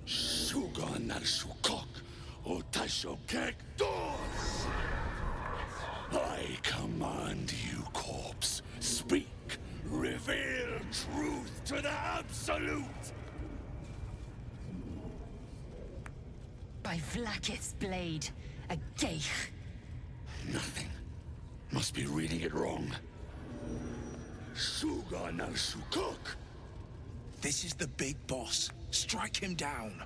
Sugan al Shukok, Otashokek Dos! I command you, corpse. Speak. Reveal truth to the absolute! By Vlaakith's blade, a geich. Nothing. Must be reading it wrong. Sugan al Shukok! This is the big boss. Strike him down.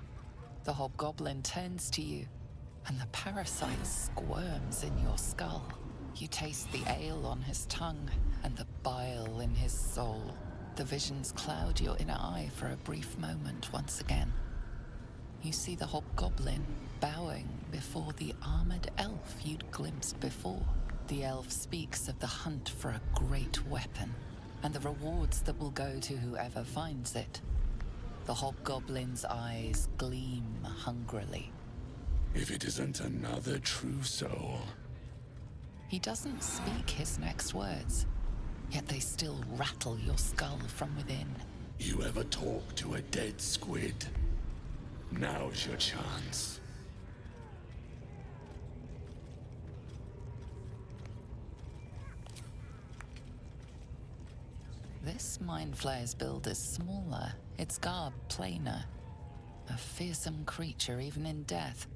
The hobgoblin turns to you, and the parasite squirms in your skull. You taste the ale on his tongue, and the bile in his soul. The visions cloud your inner eye for a brief moment once again. You see the hobgoblin bowing before the armored elf you'd glimpsed before. The elf speaks of the hunt for a great weapon, and the rewards that will go to whoever finds it. The hobgoblin's eyes gleam hungrily. If it isn't another true soul. He doesn't speak his next words, yet they still rattle your skull from within. You ever talk to a dead squid? Now's your chance. This mind flayer's build is smaller, its garb plainer. A fearsome creature even in death,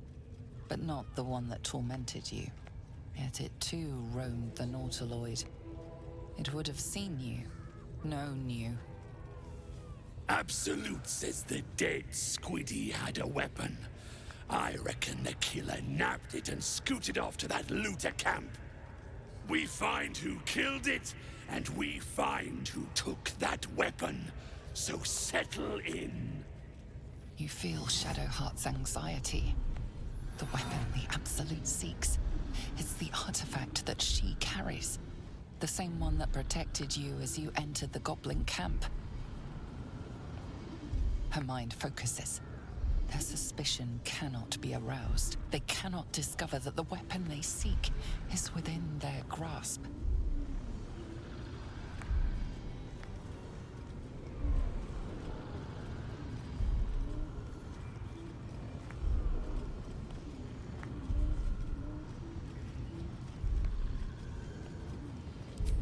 but not the one that tormented you. Yet it too roamed the Nautiloid. It would have seen you, known you. Absolute says the dead squiddy had a weapon. I reckon the killer nabbed it and scooted off to that looter camp. We find who killed it, and we find who took that weapon. So settle in. You feel Shadowheart's anxiety. The weapon the Absolute seeks. It's the artifact that she carries. The same one that protected you as you entered the goblin camp. Her mind focuses. Their suspicion cannot be aroused. They cannot discover that the weapon they seek is within their grasp.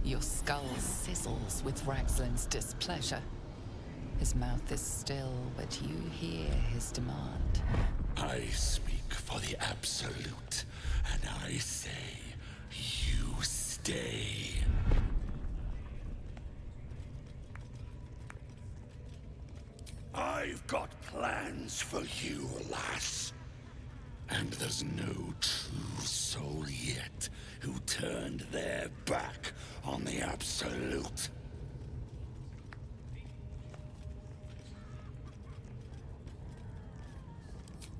Your skull sizzles with Ragslin's displeasure. His mouth is still, but you hear his demand. I speak for the Absolute, and I say, you stay. I've got plans for you, lass. And there's no true soul yet who turned their back on the Absolute.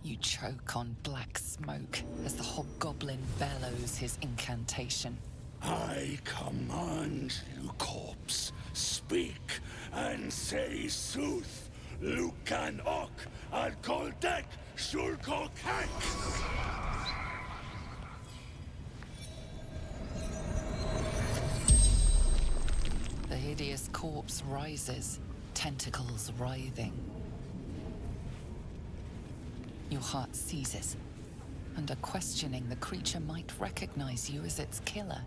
You choke on black smoke as the hobgoblin bellows his incantation. I command you, corpse, speak and say sooth. Lucan ok al koldek shulko kek. The hideous corpse rises, tentacles writhing. Your heart seizes. Under questioning, the creature might recognize you as its killer.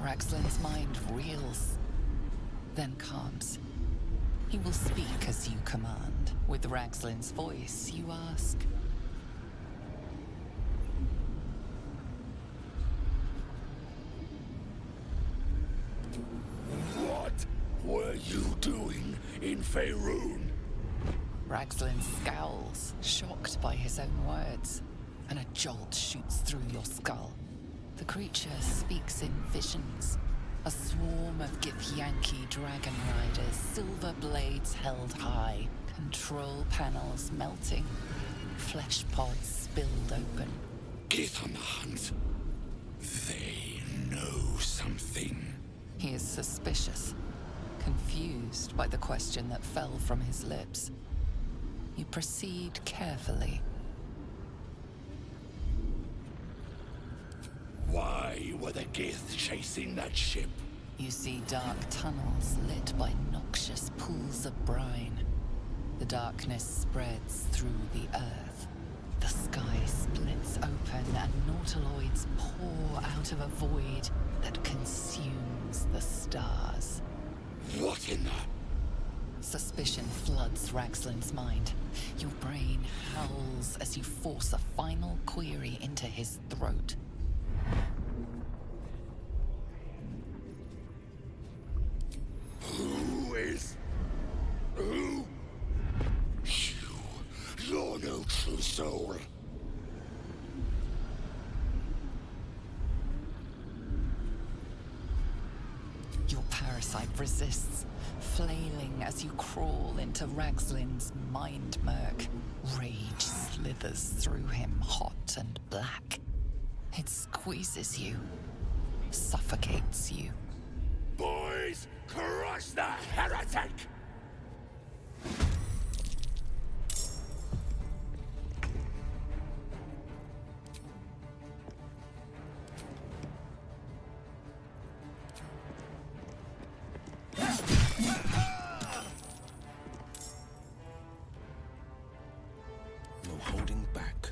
Ragslin's mind reels, then calms. He will speak as you command. With Ragslin's voice, you ask. What were you doing in Faerun? Ragslin scowls, shocked by his own words, and a jolt shoots through your skull. The creature speaks in visions. A swarm of Githyanki dragon riders, silver blades held high, control panels melting, flesh pods spilled open. Get on the hunt. They know something. He is suspicious, confused by the question that fell from his lips. You proceed carefully. Why were the Gith chasing that ship? You see dark tunnels lit by noxious pools of brine. The darkness spreads through the earth. The sky splits open and nautiloids pour out of a void that consumes the stars. What in the... Suspicion floods Raxlin's mind. Your brain howls as you force a final query into his throat. Who? You're no true soul. Your parasite resists, flailing as you crawl into Raxlin's mind murk. Rage slithers through him, hot and black. It squeezes you, suffocates you. Boys, crush the heretic! No holding back.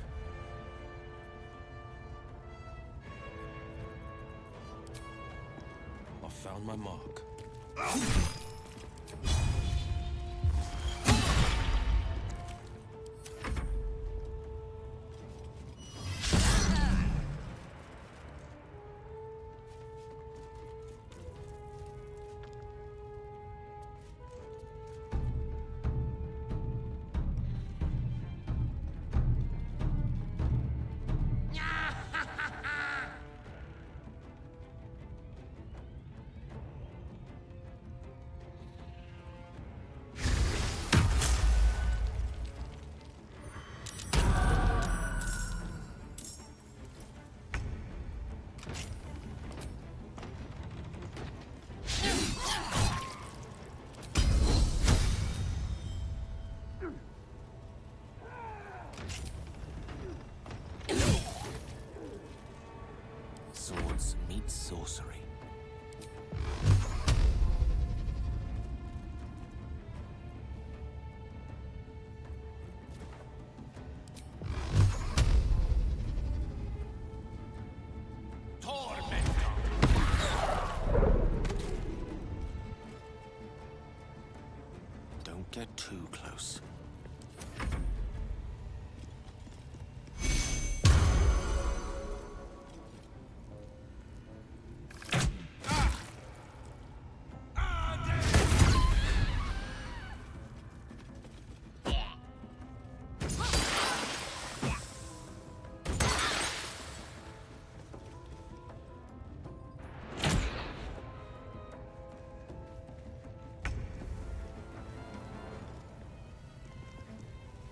I found my mark. Swords meet sorcery. Don't get too close.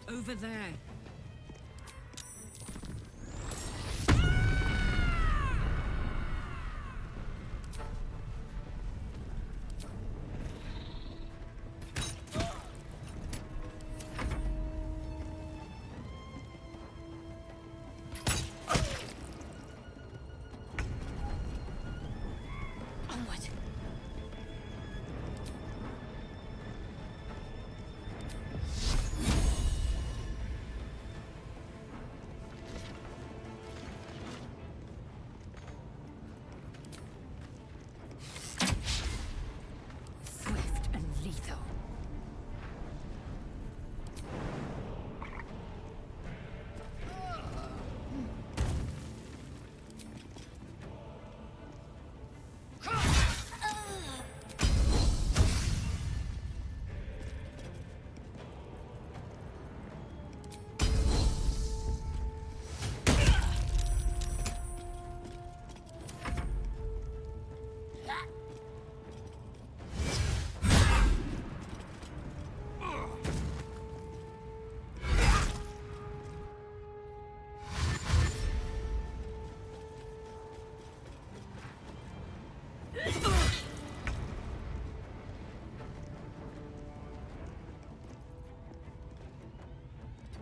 Over there. Onward.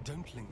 Don't linger.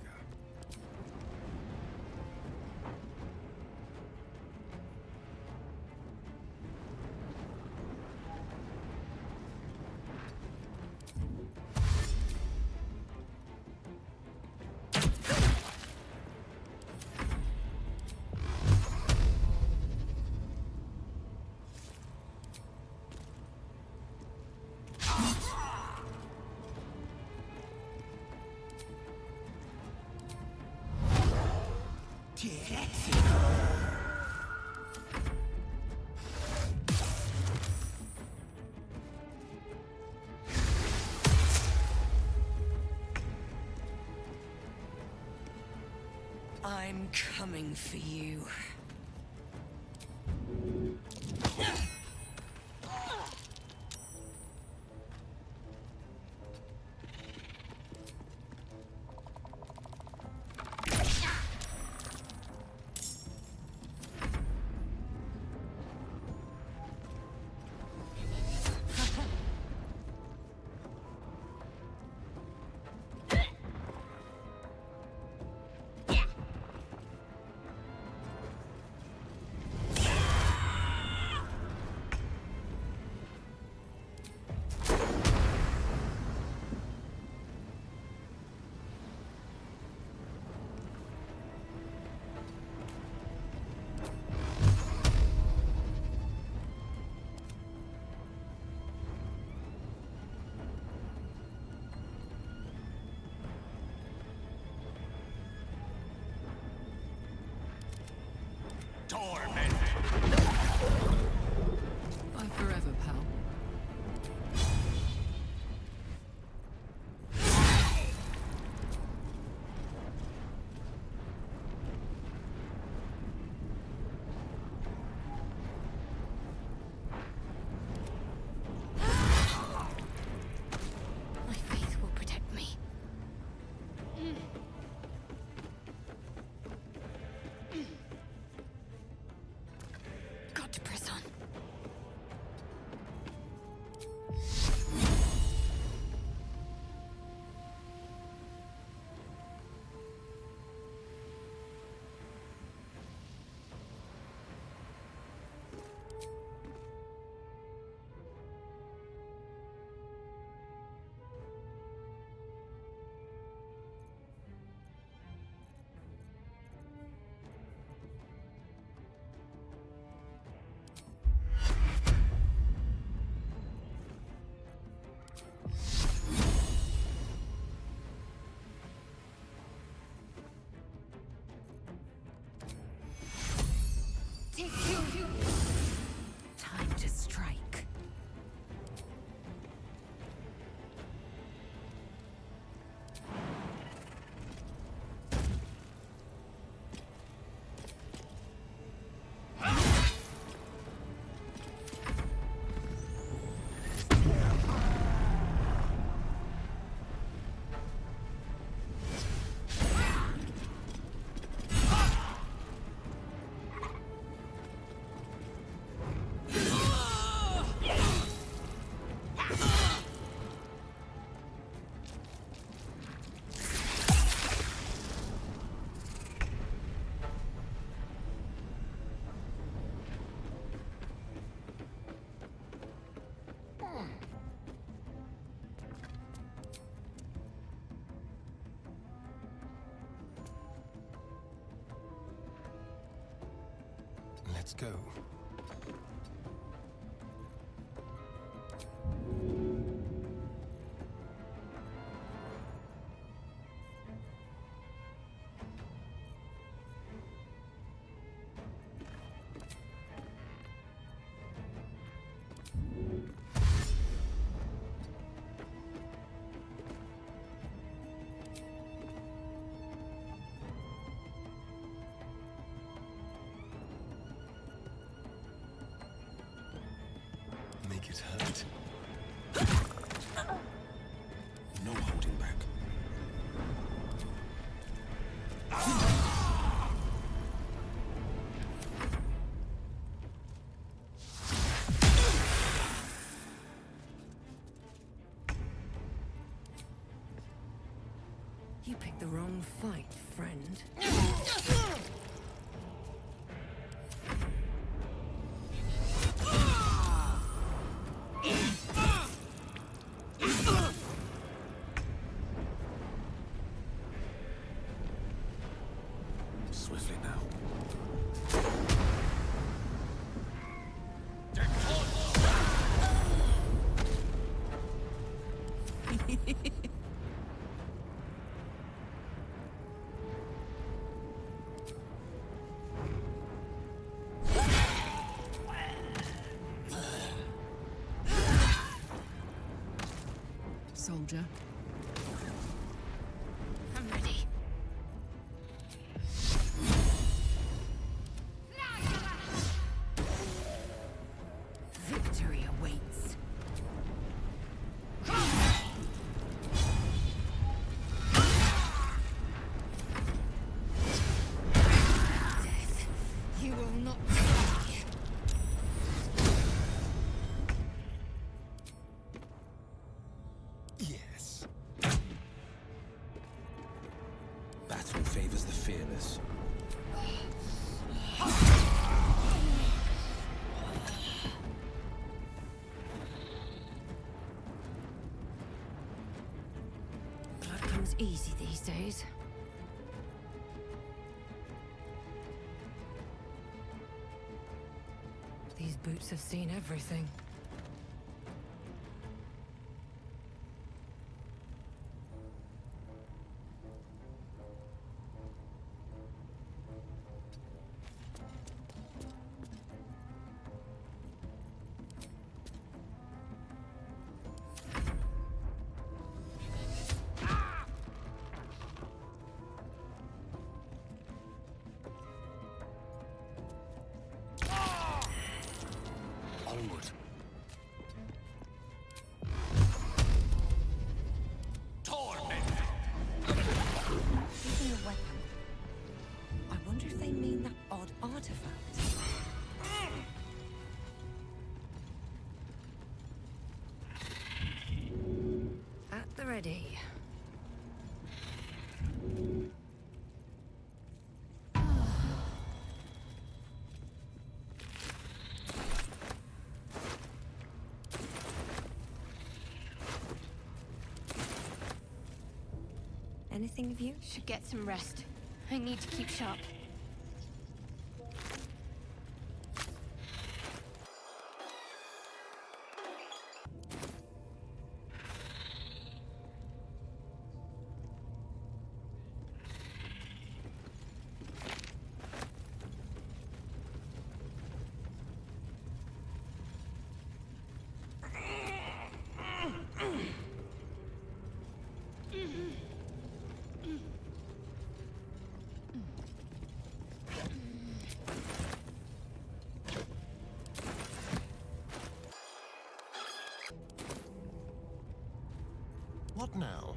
I'm coming for you. Torment! Bye forever, pal. My faith will protect me. Got to press on. Time to strike. Let's go. You picked the wrong fight, friend. Swiftly now. Soldier. I'm ready. Victory awaits. Death, you will not die. Yes. Battle favors the fearless. Blood comes easy these days. These boots have seen everything. Onward. Even a weapon. I wonder if they mean that odd artifact. At the ready. Anything of you? Should get some rest. I need to keep sharp. What now?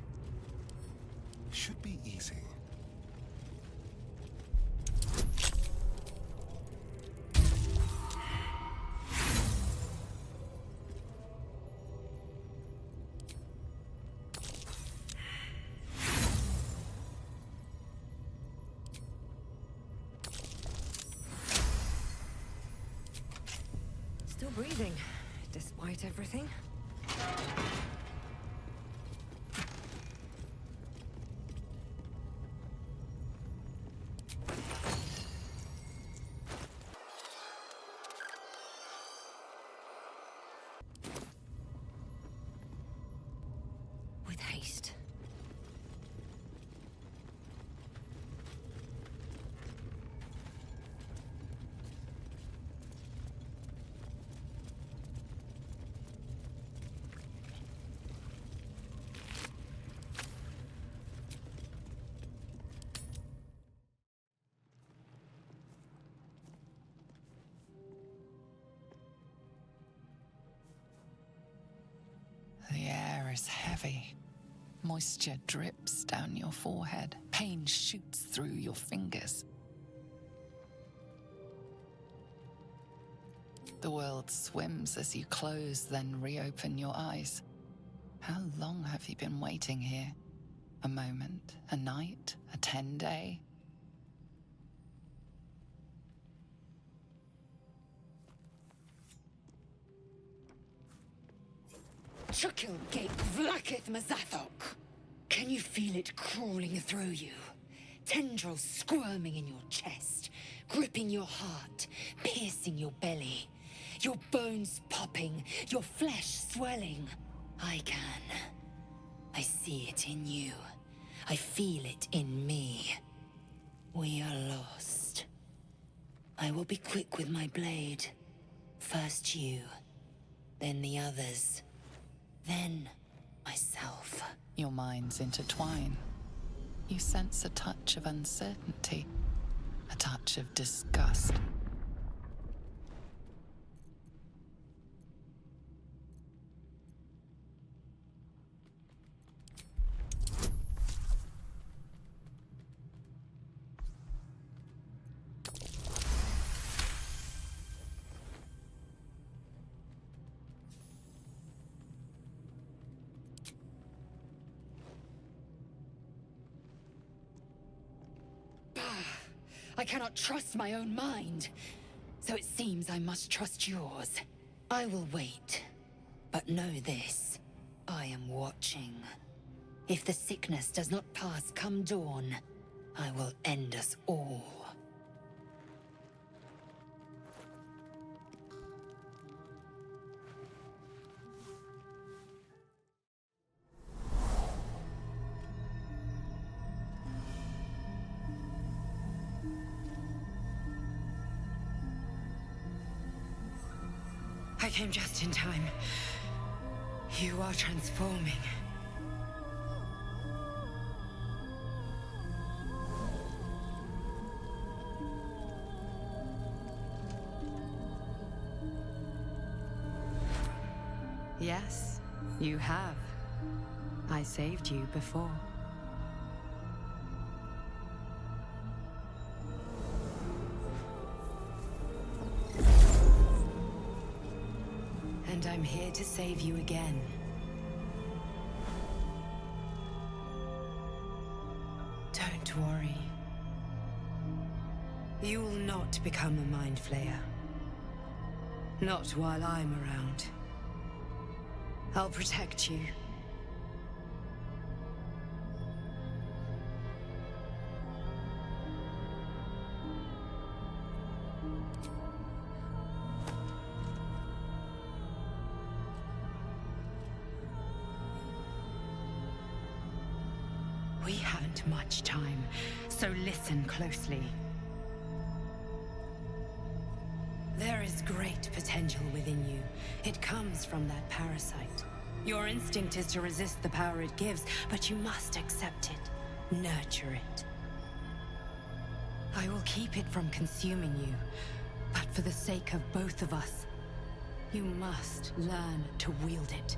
Should be easy. Still breathing, despite everything. With haste. The air is heavy. Moisture drips down your forehead. Pain shoots through your fingers. The world swims as you close, then reopen your eyes. How long have you been waiting here? A moment, a night, a 10-day. Chukil Gate Vlakith Mazathok. Can you feel it crawling through you? Tendrils squirming in your chest, gripping your heart, piercing your belly. Your bones popping, your flesh swelling. I can. I see it in you. I feel it in me. We are lost. I will be quick with my blade. First you, then the others, then myself. Your minds intertwine. You sense a touch of uncertainty, a touch of disgust. I cannot trust my own mind, so it seems I must trust yours. I will wait, but know this, I am watching. If the sickness does not pass come dawn, I will end us all. I came just in time. You are transforming. Yes, you have. I saved you before. And I'm here to save you again. Don't worry. You will not become a mind flayer. Not while I'm around. I'll protect you. We haven't much time, so listen closely. There is great potential within you. It comes from that parasite. Your instinct is to resist the power it gives, but you must accept it, nurture it. I will keep it from consuming you, but for the sake of both of us, you must learn to wield it.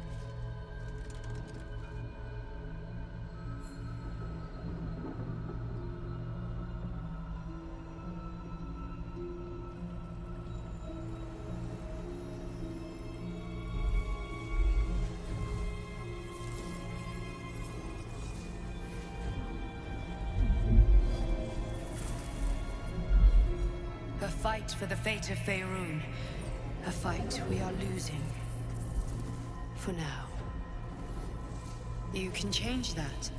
A fight for the fate of Faerun. A fight we are losing. For now. You can change that,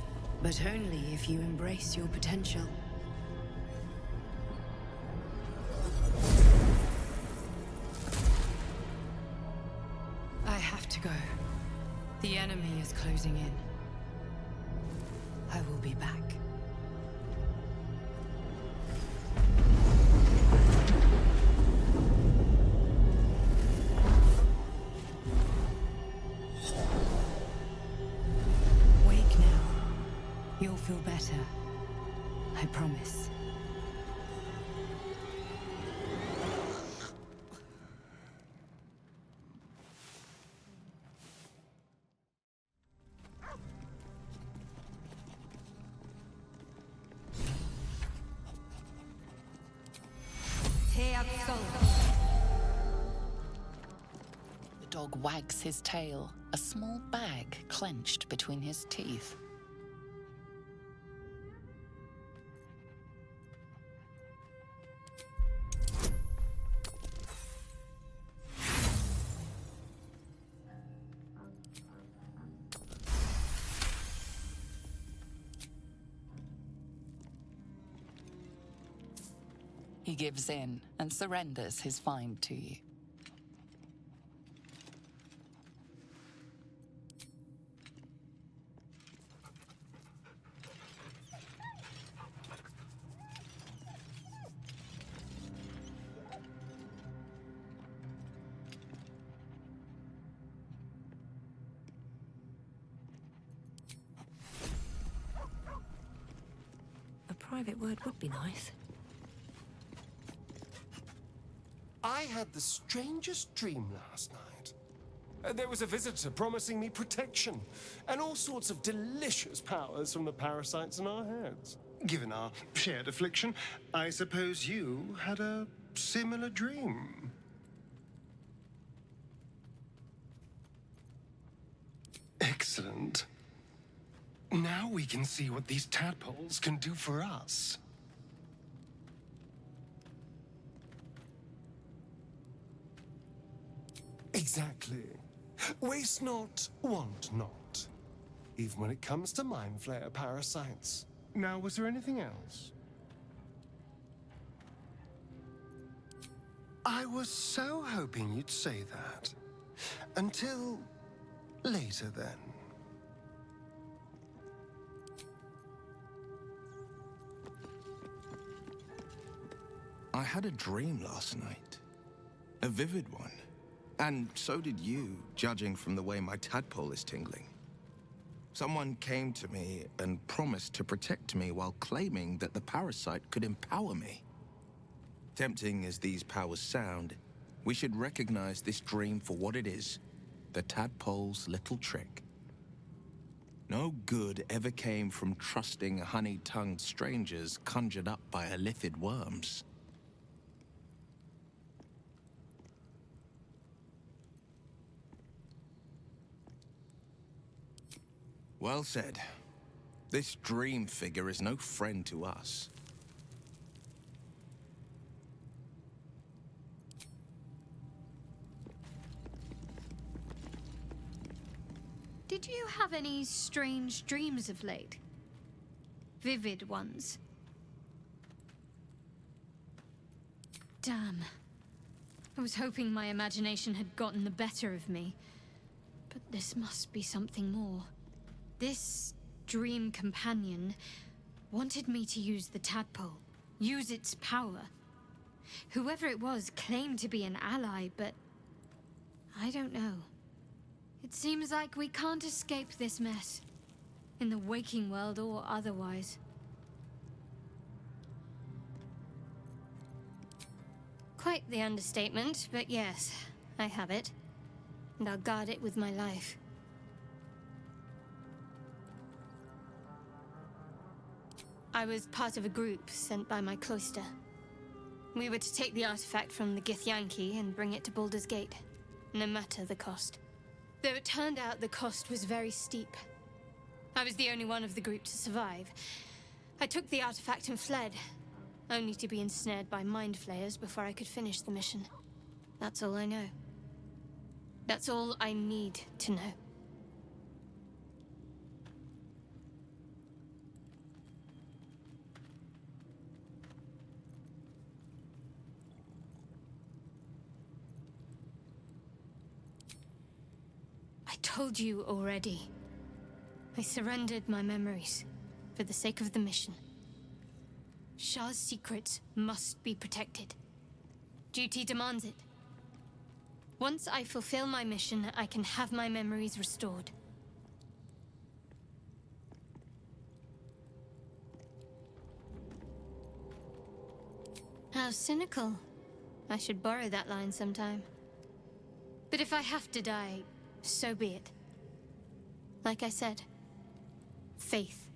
but only if you embrace your potential. I have to go. The enemy is closing in. I will be back. You'll feel better. I promise. The dog wags his tail, a small bag clenched between his teeth. He gives in and surrenders his find to you. A private word would be nice. I had the strangest dream last night. There was a visitor promising me protection and all sorts of delicious powers from the parasites in our heads. Given our shared affliction, I suppose you had a similar dream. Excellent. Now we can see what these tadpoles can do for us. Exactly. Waste not, want not. Even when it comes to mind flayer parasites. Now, was there anything else? I was so hoping you'd say that. Until later, then. I had a dream last night. A vivid one. And so did you, judging from the way my tadpole is tingling. Someone came to me and promised to protect me while claiming that the parasite could empower me. Tempting as these powers sound, we should recognize this dream for what it is, the tadpole's little trick. No good ever came from trusting honey-tongued strangers conjured up by illithid worms. Well said. This dream figure is no friend to us. Did you have any strange dreams of late? Vivid ones? Damn. I was hoping my imagination had gotten the better of me. But this must be something more. This dream companion wanted me to use the tadpole, use its power. Whoever it was claimed to be an ally, but I don't know. It seems like we can't escape this mess, in the waking world or otherwise. Quite the understatement, but yes, I have it. And I'll guard it with my life. I was part of a group sent by my cloister. We were to take the artifact from the Githyanki and bring it to Baldur's Gate, no matter the cost. Though it turned out the cost was very steep. I was the only one of the group to survive. I took the artifact and fled, only to be ensnared by mind flayers before I could finish the mission. That's all I know. That's all I need to know. I told you already. I surrendered my memories for the sake of the mission. Shah's secrets must be protected. Duty demands it. Once I fulfill my mission, I can have my memories restored. How cynical. I should borrow that line sometime. But if I have to die, so be it. Like I said, faith.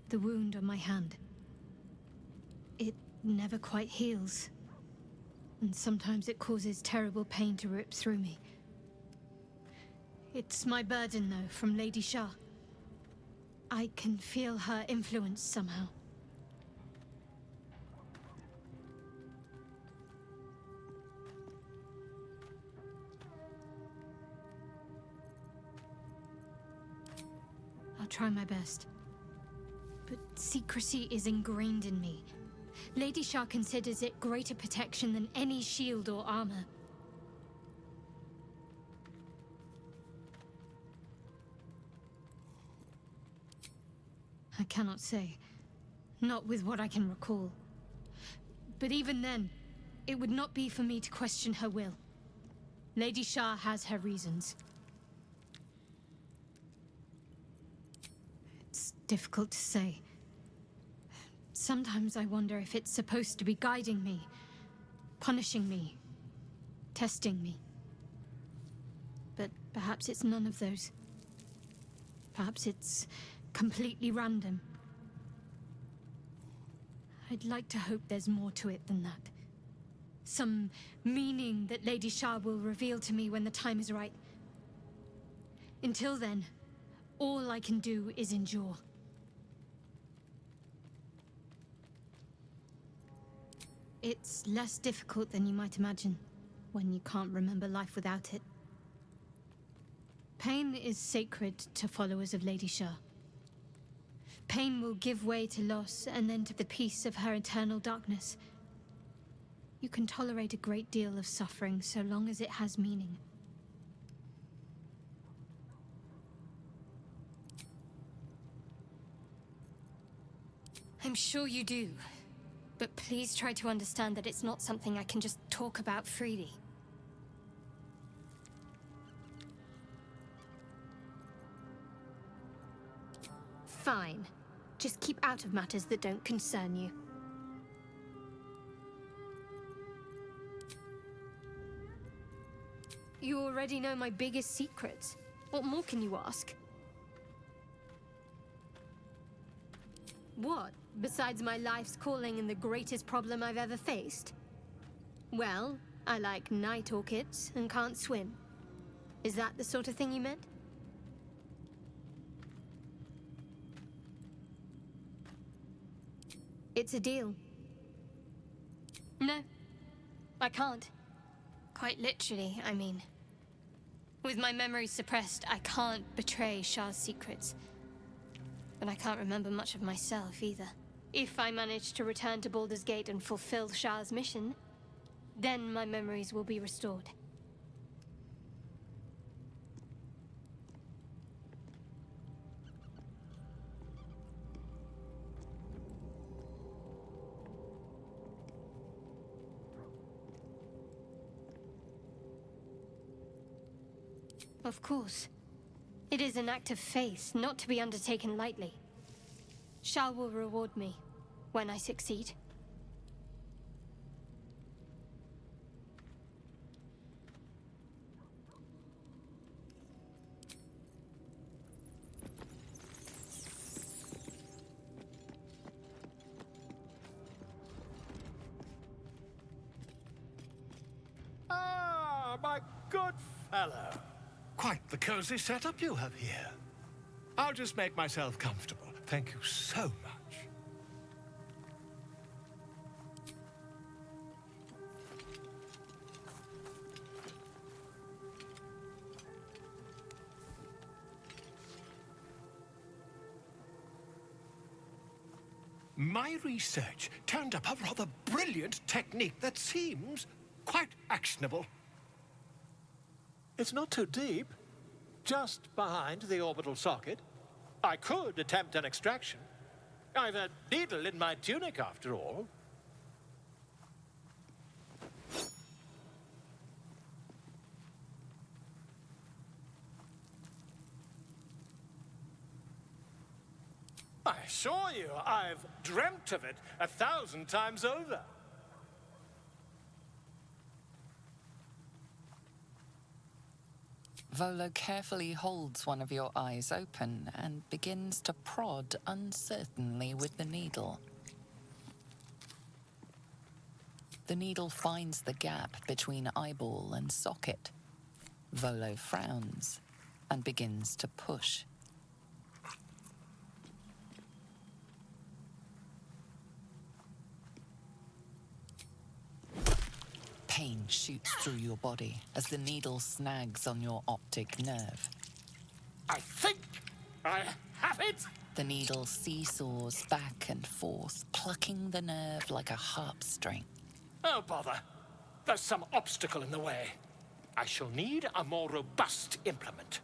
The wound on my hand. It never quite heals. And sometimes it causes terrible pain to rip through me. It's my burden, though, from Lady Shah. I can feel her influence somehow. try my best. But secrecy is ingrained in me. Lady Shah considers it greater protection than any shield or armor. I cannot say. Not with what I can recall. But even then, it would not be for me to question her will. Lady Shah has her reasons. It's difficult to say. Sometimes I wonder if it's supposed to be guiding me, punishing me, testing me. But perhaps it's none of those. Perhaps it's completely random. I'd like to hope there's more to it than that. Some meaning that Lady Shah will reveal to me when the time is right. Until then, all I can do is endure. It's less difficult than you might imagine, when you can't remember life without it. Pain is sacred to followers of Lady Shah. Pain will give way to loss and then to the peace of her eternal darkness. You can tolerate a great deal of suffering so long as it has meaning. I'm sure you do, but please try to understand that it's not something I can just talk about freely. Fine. Just keep out of matters that don't concern you. You already know my biggest secrets. What more can you ask? What, besides my life's calling and the greatest problem I've ever faced? Well, I like night orchids and can't swim. Is that the sort of thing you meant? It's a deal. No, I can't. Quite literally, I mean. With my memory suppressed, I can't betray Shah's secrets. But I can't remember much of myself either. If I manage to return to Baldur's Gate and fulfill Shah's mission, then my memories will be restored. Of course. It is an act of faith, not to be undertaken lightly. Shah will reward me when I succeed. Ah, my good fellow. Quite the cozy setup you have here. I'll just make myself comfortable. Thank you so much. My research turned up a rather brilliant technique that seems quite actionable. It's not too deep, just behind the orbital socket. I could attempt an extraction. I've a needle in my tunic, after all. I assure you, I've dreamt of it 1,000 times over. Volo carefully holds one of your eyes open and begins to prod uncertainly with the needle. The needle finds the gap between eyeball and socket. Volo frowns and begins to push. Pain shoots through your body as the needle snags on your optic nerve. I think I have have it! The needle seesaws back and forth, plucking the nerve like a harp string. Oh, bother. There's some obstacle in the way. I shall need a more robust implement.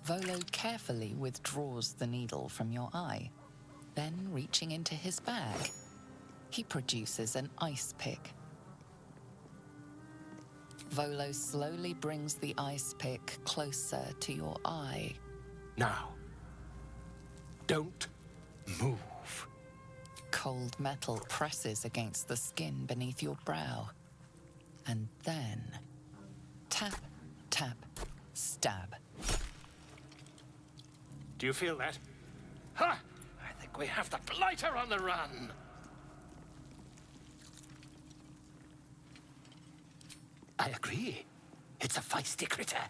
Volo carefully withdraws the needle from your eye. Then, reaching into his bag, he produces an ice pick. Volo slowly brings the ice pick closer to your eye. Now, don't move. Cold metal presses against the skin beneath your brow. And then, tap, tap, stab. Do you feel that? Ha! I think we have the blighter on the run. I agree. It's a feisty critter.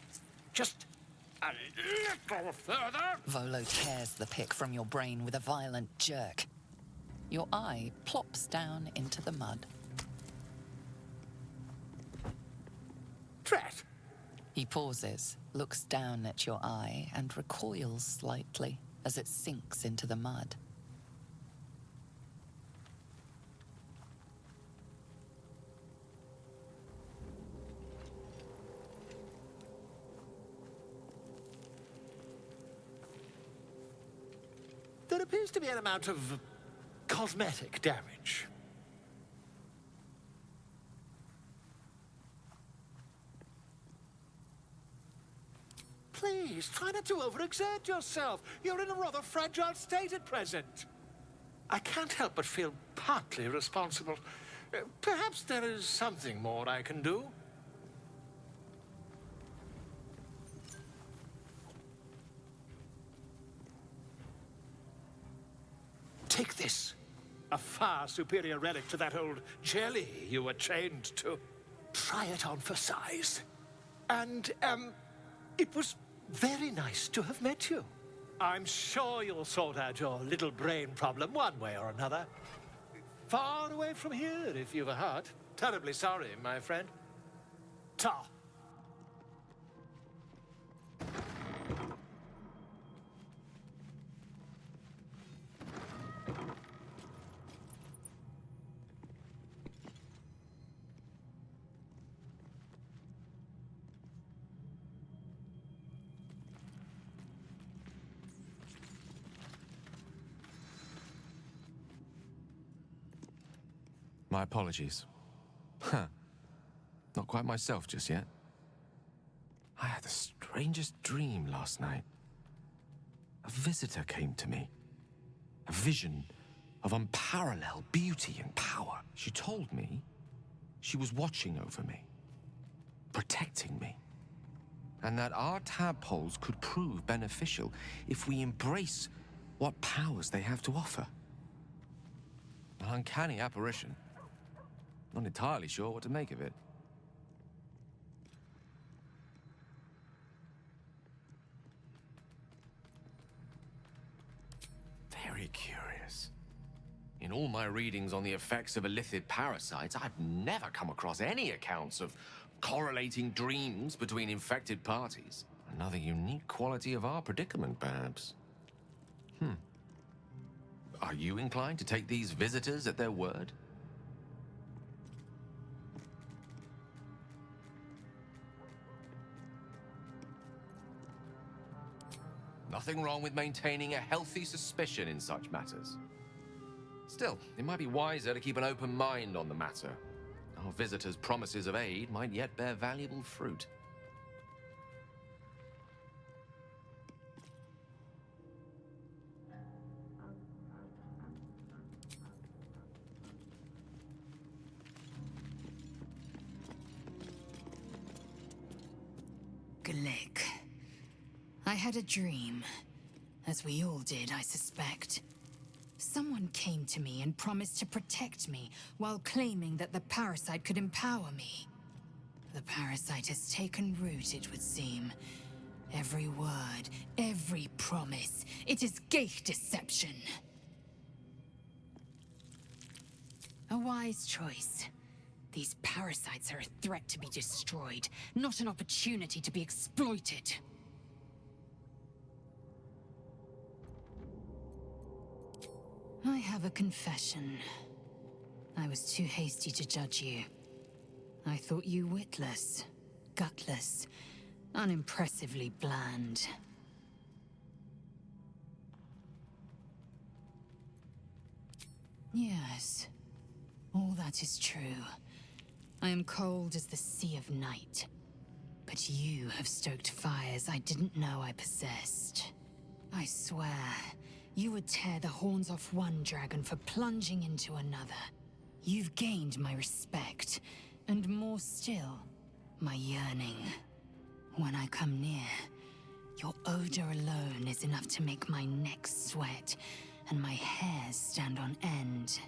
Just a little further. Volo tears the pick from your brain with a violent jerk. Your eye plops down into the mud. Drat. He pauses, looks down at your eye, and recoils slightly as it sinks into the mud. There appears to be an amount of cosmetic damage. Please, try not to overexert yourself. You're in a rather fragile state at present. I can't help but feel partly responsible. Perhaps there is something more I can do. Take this. A far superior relic to that old jelly you were chained to. Try it on for size. And, it was very nice to have met you. I'm sure you'll sort out your little brain problem one way or another. Far away from here, if you've a heart. Terribly sorry, my friend. Ta. My apologies. Not quite myself just yet. I had the strangest dream last night. A visitor came to me. A vision of unparalleled beauty and power. She told me she was watching over me, protecting me, and that our tadpoles could prove beneficial if we embrace what powers they have to offer. An uncanny apparition. Not entirely sure what to make of it. Very curious. In all my readings on the effects of illithid parasites, I've never come across any accounts of correlating dreams between infected parties. Another unique quality of our predicament, perhaps. Are you inclined to take these visitors at their word? Nothing wrong with maintaining a healthy suspicion in such matters. Still, it might be wiser to keep an open mind on the matter. Our visitors' promises of aid might yet bear valuable fruit. Glick. I had a dream. As we all did, I suspect. Someone came to me and promised to protect me, while claiming that the parasite could empower me. The parasite has taken root, it would seem. Every word, every promise, it is gate deception. A wise choice. These parasites are a threat to be destroyed, not an opportunity to be exploited. I have a confession. I was too hasty to judge you. I thought you witless, gutless, unimpressively bland. Yes, all that is true. I am cold as the sea of night. But you have stoked fires I didn't know I possessed. I swear, you would tear the horns off one dragon for plunging into another. You've gained my respect, and more still, my yearning. When I come near, your odor alone is enough to make my neck sweat and my hairs stand on end.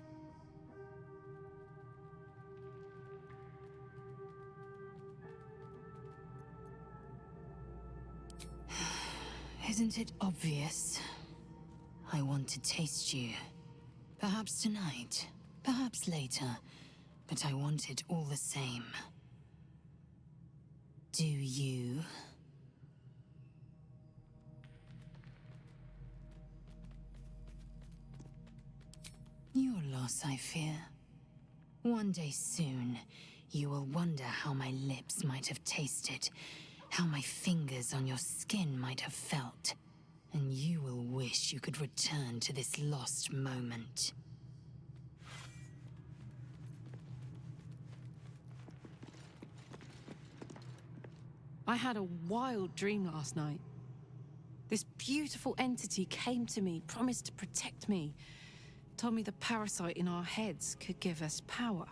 Isn't it obvious? I want to taste you. Perhaps tonight, perhaps later, but I want it all the same. Do you? Your loss, I fear. One day soon, you will wonder how my lips might have tasted, how my fingers on your skin might have felt, and you will wish you could return to this lost moment. I had a wild dream last night. This beautiful entity came to me, promised to protect me, told me the parasite in our heads could give us power.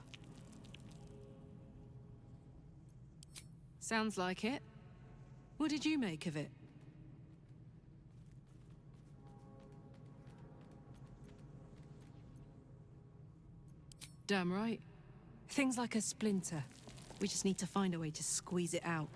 Sounds like it. What did you make of it? Damn right. Things like a splinter. We just need to find a way to squeeze it out.